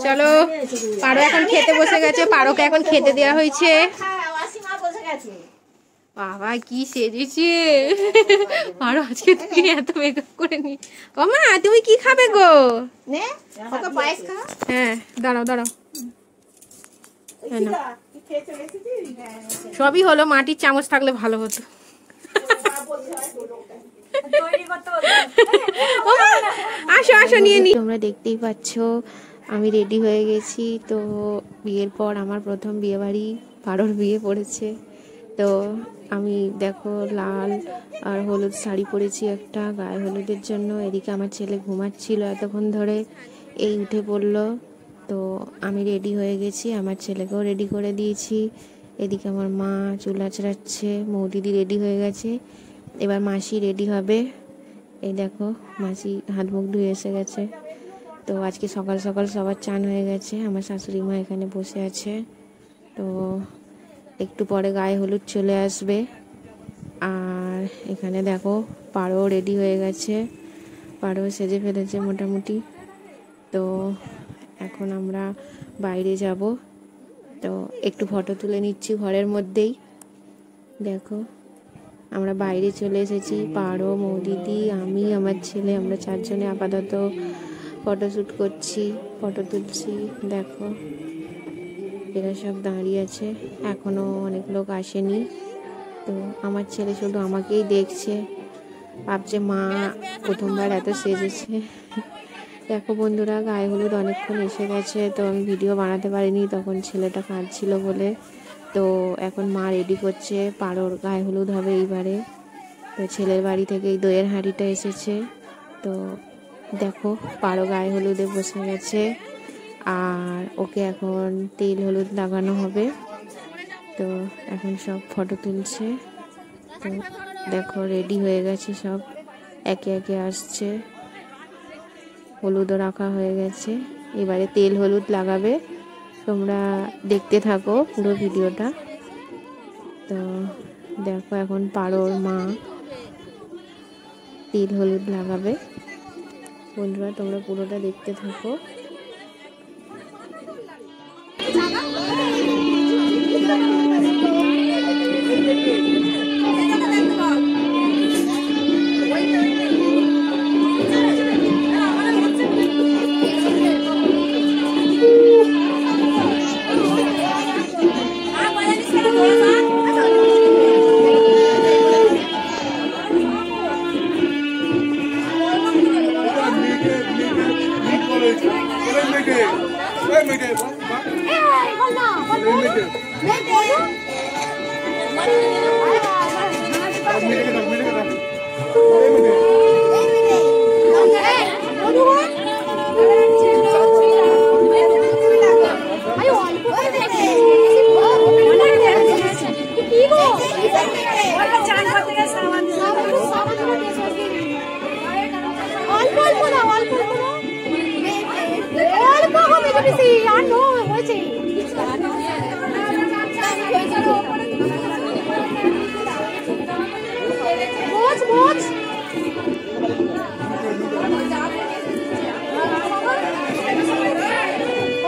চলো পারো এখন খেতে বসে গেছে, পারোকে এখন খেতে দেওয়া হয়েছে। বাবা কি সেজেছে পারো আজকে, তুমি এত মেকআপ করে নি। ও মা তুমি কি খাবে গো? হ্যাঁ দাঁড়াও দাঁড়াও, সবই হলো, মাটির চামচ থাকলে ভালো হতো। আসো আসো নিয়ে নি। তোমরা দেখতেই পাচ্ছ আমি রেডি হয়ে গেছি। তো বিয়ের পর আমার প্রথম বিয়ে বাড়ি, পারোর বিয়ে পড়েছে। তো আমি দেখো লাল আর হলুদ শাড়ি পরেছি একটা গায়ে হলুদের জন্য। এদিকে আমার ছেলে ঘুমাচ্ছিল এতক্ষণ ধরে, এই উঠে পড়লো। তো আমি রেডি হয়ে গেছি, আমার ছেলেকেও রেডি করে দিয়েছি। এদিকে আমার মা চুল আঁচড়াচ্ছে, মৌদিদি রেডি হয়ে গেছে, এবার মাসি রেডি হবে। এই দেখো মাসি হাত মুখ ধুয়ে এসে গেছে। তো আজকে সকাল সকাল সবার চান হয়ে গেছে, আমার শাশুড়ি মা এখানে বসে আছে। তো একটু পরে গায়ে হলুদ চলে আসবে। আর এখানে দেখো পারো রেডি হয়ে গেছে, পারো সেজে ফেলেছে মোটামুটি। তো এখন আমরা বাইরে যাব, তো একটু ফটো তুলে নিচ্ছি ঘরের মধ্যেই। দেখো আমরা বাইরে চলে এসেছি, পারো, মৌদিদি, আমি, আমার ছেলে, আমরা চারজনে আপাতত ফটোশ্যুট করছি, ফটো তুলছি। দেখো এরা সব দাঁড়িয়ে আছে, এখনো অনেক লোক আসেনি। তো আমার ছেলে শুধু আমাকেই দেখছে, ভাবছে মা প্রথমবার এত সেজেছে। দেখো বন্ধুরা গায়ে হলুদ অনেকক্ষণ এসে গেছে, তো আমি ভিডিও বানাতে পারিনি, তখন ছেলেটা কাঁদছিল বলে। তো এখন মা রেডি করছে, পারোর গায়ে হলুদ হবে এইবারে। তো ছেলের বাড়ি থেকে এই দইয়ের হাঁড়িটা এসেছে। তো দেখো পারো গায়ে হলুদে বসে গেছে, আর ওকে এখন তেল হলুদ লাগানো হবে। তো এখন সব ফটো তুলছে। তো দেখো রেডি হয়ে গেছে সব, একে একে আসছে, হলুদও রাখা হয়ে গেছে, এবারে তেল হলুদ লাগাবে। তোমরা দেখতে থাকো পুরো ভিডিওটা। তো দেখো এখন পারোর মা তেল হলুদ লাগাবে। বন্ধুরা তোমরা পুরোটা দেখতে থাকো।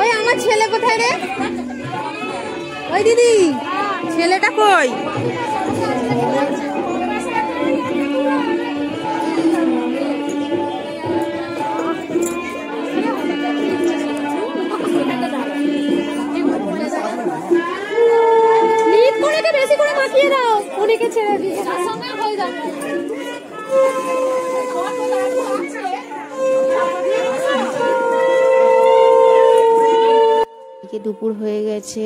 ওই আমার ছেলে কোথায় রে? ওই দিদি ছেলেটা কই? বেশি করে মাখিয়ে দাও, উনিকে ছেড়ে দিয়ে হয়ে যাবে। দুপুর হয়ে গেছে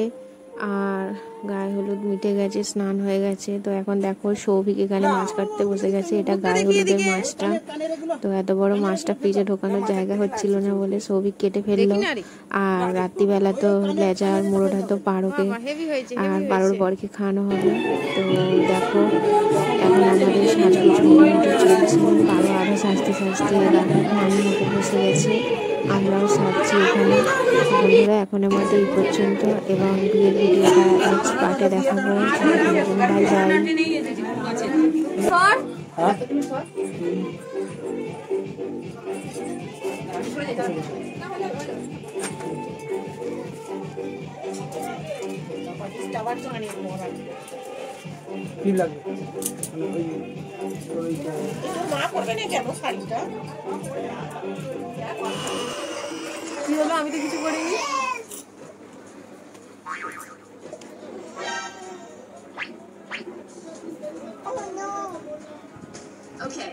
আর গায়ে হলুদ মিটে গেছে, স্নান হয়ে গেছে। তো এখন দেখো সৌভিক এখানে মাছ কাটতে বসে গেছে, এটা গায়ে হলুদের মাছটা। তো এত বড় মাছটা ফ্রিজে ঢোকানোর জায়গা হচ্ছিল না বলে সৌভিক কেটে ফেললো। আর রাত্রিবেলা তো লেজা আর মুড়োটা তো পারোকে আর পারোর বরকে খাওয়ানো হবে। তো দেখো এখন আমাদের সাজগোজ মোটামুটি চলছে, পারো আরো সাজতে সাজতে রান্নার মতো বসে গেছে, আমরাও সাজছি এখানে। বন্ধুরা এখনের মধ্যে এই পর্যন্ত, এবং বিয়ের ভিডিওটা নেক্সট পার্টে দেখাবো। Bye bye. কি লাগবে মা পড়বে না কেন শাড়িটা? কি হলো? আমি তো কিছু করিনি। Okay.